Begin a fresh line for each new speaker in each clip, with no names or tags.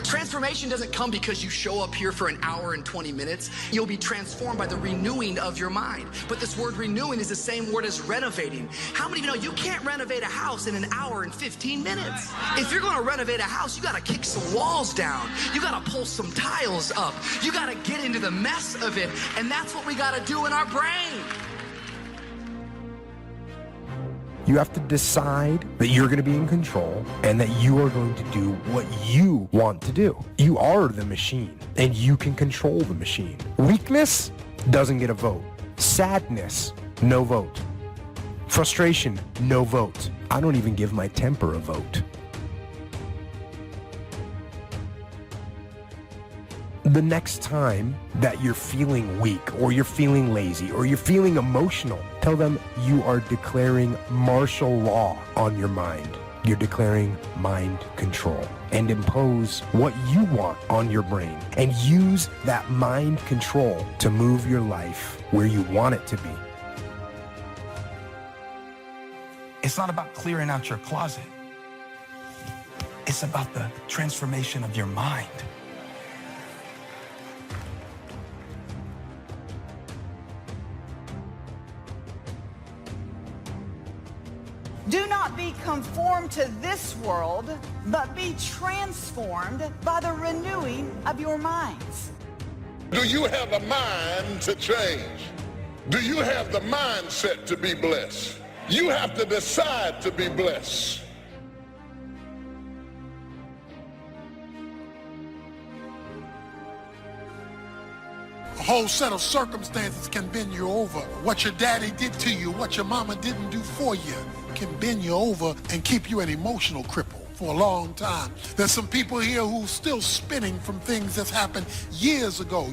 Transformation doesn't come because you show up here for an hour and 20 minutes. You'll be transformed by the renewing of your mind. But this word renewing is the same word as renovating. How many of you know you can't renovate a house in an hour and 15 minutes? If you're going to renovate a house, you got to kick some walls down. You got to pull some tiles up. You got to get into the mess of it. And that's what we got to do in our brain.
You have to decide that you're going to be in control and that you are going to do what you want to do. You are the machine and you can control the machine. Weakness doesn't get a vote. Sadness, no vote. Frustration, no vote. I don't even give my temper a vote. The next time that you're feeling weak or you're feeling lazy or you're feeling emotional, tell them you are declaring martial law on your mind. You're declaring mind control and impose what you want on your brain and use that mind control to move your life where you want it to be.
It's not about clearing out your closet. It's about the transformation of your mind.
Do not be conformed to this world, but be transformed by the renewing of your minds.
Do you have a mind to change? Do you have the mindset to be blessed? You have to decide to be blessed.
A whole set of circumstances can bend you over. What your daddy did to you, what your mama didn't do for you, can bend you over and keep you an emotional cripple for a long time. There's some people here who are still spinning from things that's happened years ago,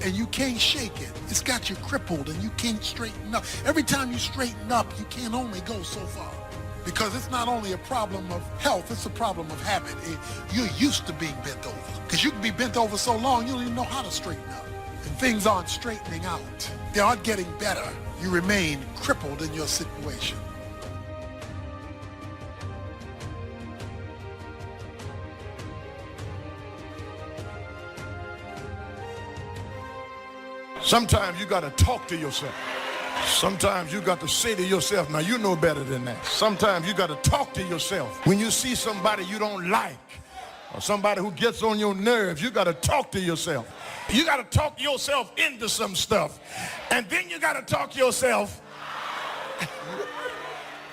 and you can't shake it. It's got you crippled and you can't straighten up. Every time you straighten up, you can only go so far. Because it's not only a problem of health, it's a problem of habit. You're used to being bent over. Because you can be bent over so long, you don't even know how to straighten up. And things aren't straightening out. They aren't getting better. You remain crippled in your situation.
Sometimes you got to talk to yourself. Sometimes you got to say to yourself, now you know better than that. Sometimes you got to talk to yourself. When you see somebody you don't like, or somebody who gets on your nerves, you got to talk to yourself. You got to talk yourself into some stuff. And then you got to talk yourself.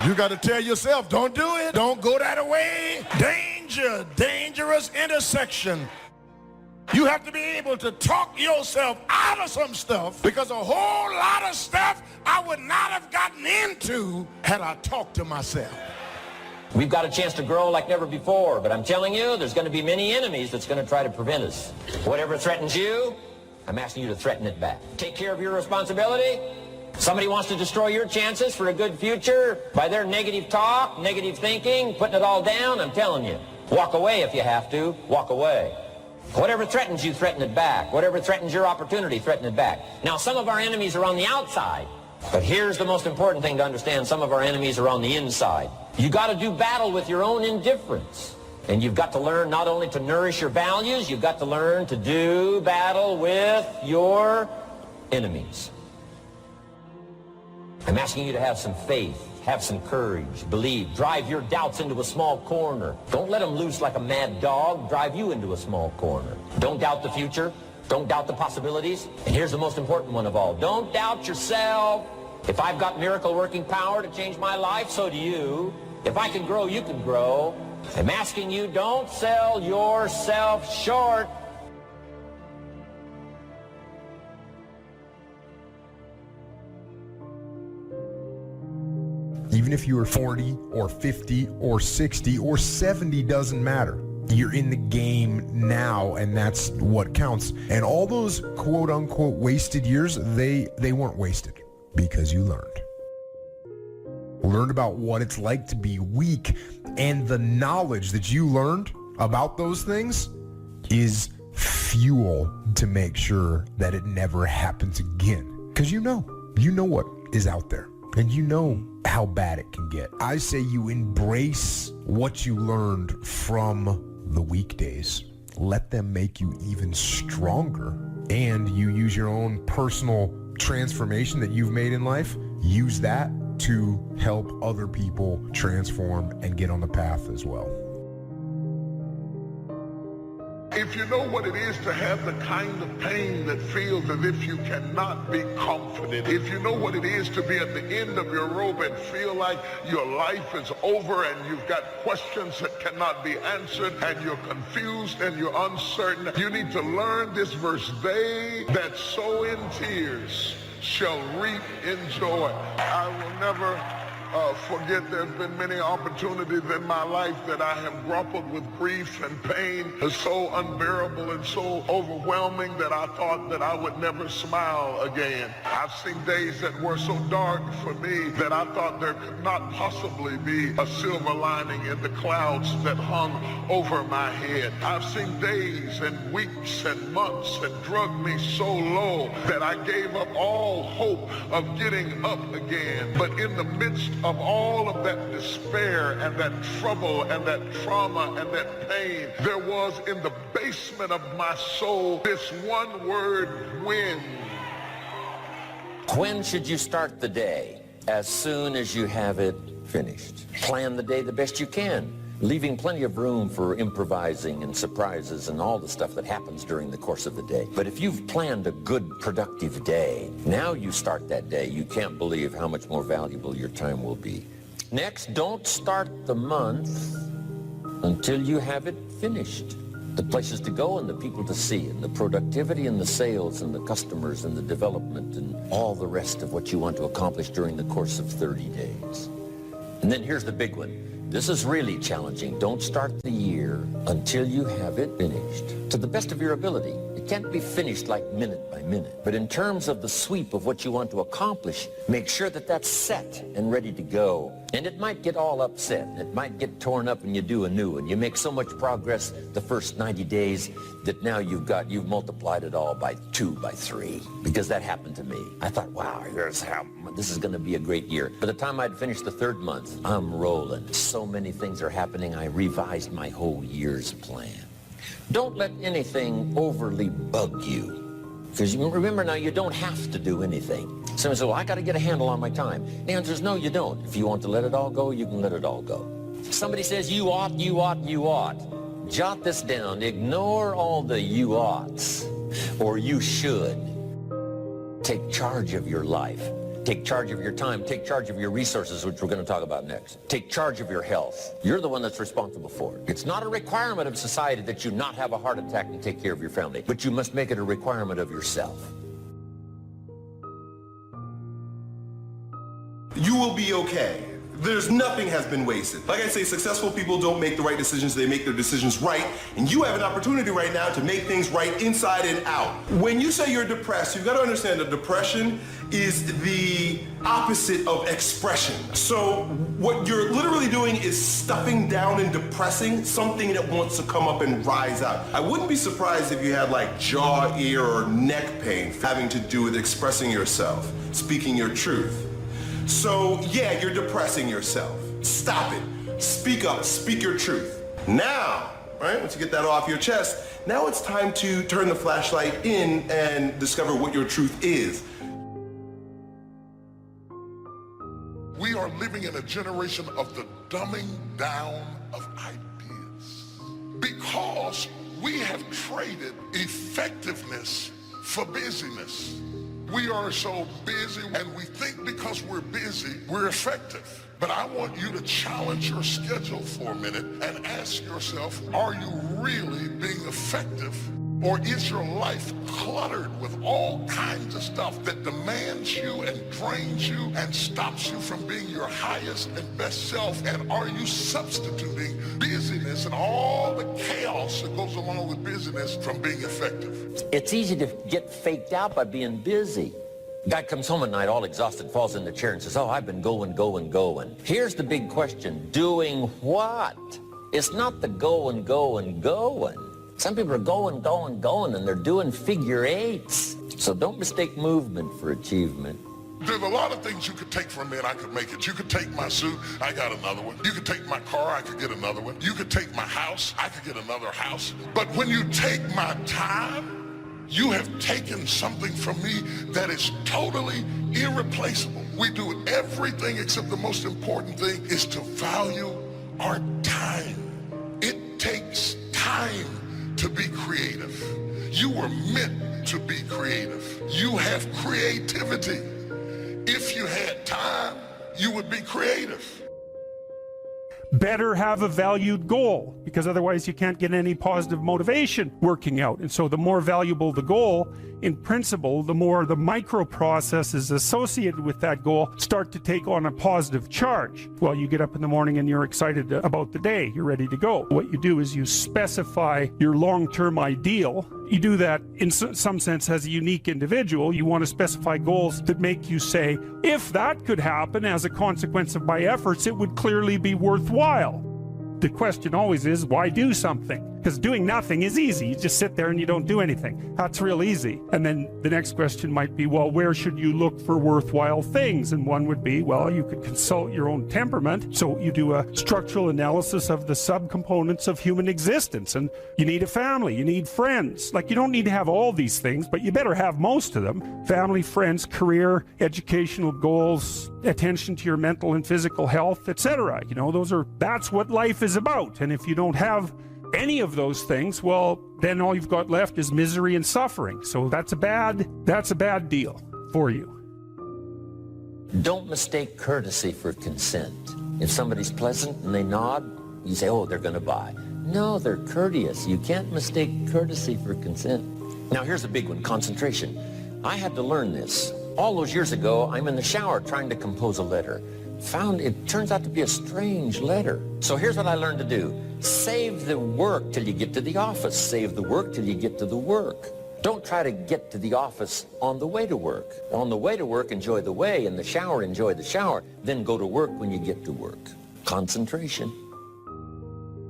You got to tell yourself, don't do it. Don't go that way. Danger, dangerous intersection. You have to be able to talk yourself out of some stuff, because a whole lot of stuff I would not have gotten into had I talked to myself.
We've got a chance to grow like never before, but I'm telling you, there's going to be many enemies that's going to try to prevent us. Whatever threatens you, I'm asking you to threaten it back. Take care of your responsibility. Somebody wants to destroy your chances for a good future by their negative talk, negative thinking, putting it all down. I'm telling you, walk away if you have to. Walk away. Whatever threatens you, threaten it back. Whatever threatens your opportunity, threaten it back. Now, some of our enemies are on the outside, but here's the most important thing to understand. Some of our enemies are on the inside. You got to do battle with your own indifference. And you've got to learn not only to nourish your values, you've got to learn to do battle with your enemies. I'm asking you to have some faith. Have some courage, believe, drive your doubts into a small corner. Don't let them loose like a mad dog, drive you into a small corner. Don't doubt the future, don't doubt the possibilities. And here's the most important one of all, don't doubt yourself. If I've got miracle working power to change my life, so do you. If I can grow, you can grow. I'm asking you, don't sell yourself short.
Even if you are 40 or 50 or 60 or 70, doesn't matter. You're in the game now, and that's what counts. And all those quote-unquote wasted years, they weren't wasted, because you learned. Learned about what it's like to be weak, and the knowledge that you learned about those things is fuel to make sure that it never happens again. Because you know what is out there. And you know how bad it can get. I say you embrace what you learned from the weekdays. Let them make you even stronger. And you use your own personal transformation that you've made in life. Use that to help other people transform and get on the path as well.
If you know what it is to have the kind of pain that feels as if you cannot be confident, if you know what it is to be at the end of your rope and feel like your life is over and you've got questions that cannot be answered and you're confused and you're uncertain, you need to learn this verse. They that sow in tears shall reap in joy. I will never forget there's been many opportunities in my life that I have grappled with grief and pain so unbearable and so overwhelming that I thought that I would never smile again. I've seen days that were so dark for me that I thought there could not possibly be a silver lining in the clouds that hung over my head. I've seen days and weeks and months that drug me so low that I gave up all hope of getting up again. But in the midst of all of that despair and that trouble and that trauma and that pain, there was in the basement of my soul this one word, when.
When should you start the day? As soon as you have it finished. Plan the day the best you can, leaving plenty of room for improvising and surprises and all the stuff that happens during the course of the day. But if you've planned a good, productive day, now you start that day, you can't believe how much more valuable your time will be. Next, don't start the month until you have it finished. The places to go and the people to see and the productivity and the sales and the customers and the development and all the rest of what you want to accomplish during the course of 30 days. And then here's the big one. This is really challenging. Don't start the year until you have it finished. To the best of your ability. It can't be finished like minute by minute. But in terms of the sweep of what you want to accomplish, make sure that that's set and ready to go. And it might get all upset. It might get torn up and you do a new one. You make so much progress the first 90 days that now you've multiplied it all by 2, by 3. Because that happened to me. I thought, wow, this is going to be a great year. By the time I'd finished the 3rd month, I'm rolling. So many things are happening, I revised my whole year's plan. Don't let anything overly bug you. Because remember now, you don't have to do anything. Someone says, well, I got to get a handle on my time. The answer is no, you don't. If you want to let it all go, you can let it all go. Somebody says, you ought, you ought, you ought. Jot this down. Ignore all the you oughts or you should. Take charge of your life. Take charge of your time. Take charge of your resources, which we're going to talk about next. Take charge of your health. You're the one that's responsible for it. It's not a requirement of society that you not have a heart attack and take care of your family, but you must make it a requirement of yourself.
You will be okay. Nothing has been wasted. Like I say, successful people don't make the right decisions, they make their decisions right. And you have an opportunity right now to make things right inside and out. When you say you're depressed, you've got to understand that depression is the opposite of expression. So what you're literally doing is stuffing down and depressing something that wants to come up and rise out. I wouldn't be surprised if you had like jaw, ear, or neck pain having to do with expressing yourself, speaking your truth. So yeah, you're depressing yourself. Stop it. Speak up. Speak your truth. Now, right, once you get that off your chest, now it's time to turn the flashlight in and discover what your truth is.
We are living in a generation of the dumbing down of ideas because we have traded effectiveness for busyness. We are so busy and we think because we're busy, we're effective. But I want you to challenge your schedule for a minute and ask yourself, are you really being effective? Or is your life cluttered with all kinds of stuff that demands you and drains you and stops you from being your highest and best self? And are you substituting busyness and all the chaos that goes along with busyness from being effective?
It's easy to get faked out by being busy. Guy comes home at night all exhausted, falls in the chair and says, oh, I've been going. Here's the big question, doing what? It's not the going. Some people are going, and they're doing figure eights. So don't mistake movement for achievement.
There's a lot of things you could take from me and I could make it. You could take my suit, I got another one. You could take my car, I could get another one. You could take my house, I could get another house. But when you take my time, you have taken something from me that is totally irreplaceable. We do everything except the most important thing is to value our time. It takes time to be creative. You were meant to be creative. You have creativity. If you had time, you would be creative.
Better have a valued goal, because otherwise you can't get any positive motivation working out. And so the more valuable the goal, in principle, the more the microprocesses associated with that goal start to take on a positive charge. Well, you get up in the morning and you're excited about the day. You're ready to go. What you do is you specify your long-term ideal. You do that in some sense as a unique individual. You want to specify goals that make you say, if that could happen as a consequence of my efforts, it would clearly be worthwhile. The question always is, why do something? Because doing nothing is easy. You just sit there and you don't do anything. That's real easy. And then the next question might be, well, where should you look for worthwhile things? And one would be, well, you could consult your own temperament. So you do a structural analysis of the subcomponents of human existence. And you need a family, you need friends. Like, you don't need to have all these things, but you better have most of them. Family, friends, career, educational goals, attention to your mental and physical health, etc. You know, that's what life is about. And if you don't have any of those things, well, then all you've got left is misery and suffering. So that's a bad deal for you.
Don't mistake courtesy for consent. If somebody's pleasant and they nod, you say, oh, they're going to buy. No, they're courteous. You can't mistake courtesy for consent. Now, here's a big one, concentration. I had to learn this. All those years ago, I'm in the shower trying to compose a letter. Found it turns out to be a strange letter. So here's what I learned to do. Save the work till you get to the office. Save the work till you get to the work. Don't try to get to the office on the way to work. On the way to work, enjoy the way. In the shower, enjoy the shower. Then go to work when you get to work. Concentration.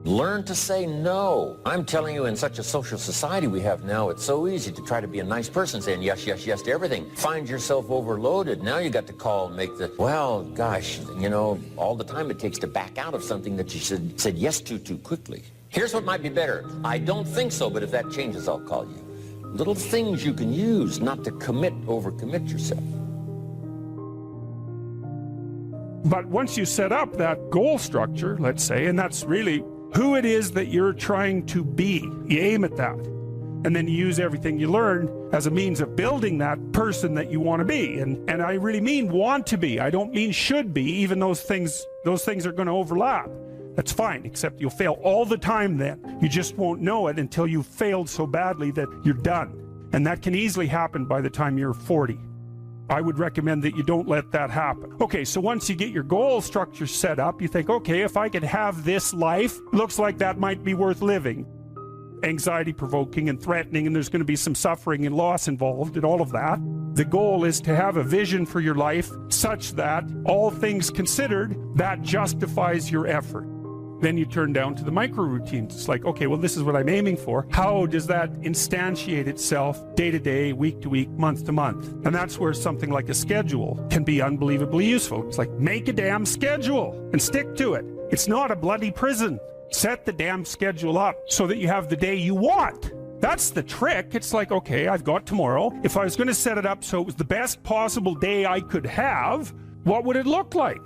Learn to say no. I'm telling you, in such a social society we have now, it's so easy to try to be a nice person, saying yes, yes, yes to everything. Find yourself overloaded. Now you got to call and make the, well, gosh, you know, all the time it takes to back out of something that you said yes to too quickly. Here's what might be better. I don't think so, but if that changes, I'll call you. Little things you can use not to overcommit yourself.
But once you set up that goal structure, let's say, and that's really who it is that you're trying to be, you aim at that. And then you use everything you learn as a means of building that person that you want to be. And I really mean want to be. I don't mean should be, even those things are going to overlap. That's fine, except you'll fail all the time then. You just won't know it until you've failed so badly that you're done. And that can easily happen by the time you're 40. I would recommend that you don't let that happen. Okay, so once you get your goal structure set up, you think, okay, if I could have this life, looks like that might be worth living. Anxiety provoking and threatening, and there's going to be some suffering and loss involved and all of that. The goal is to have a vision for your life such that, all things considered, that justifies your effort. Then you turn down to the micro routines. It's like, okay, well, this is what I'm aiming for. How does that instantiate itself day to day, week to week, month to month? And that's where something like a schedule can be unbelievably useful. It's like, make a damn schedule and stick to it. It's not a bloody prison. Set the damn schedule up so that you have the day you want. That's the trick. It's like, okay, I've got tomorrow. If I was going to set it up so it was the best possible day I could have, what would it look like?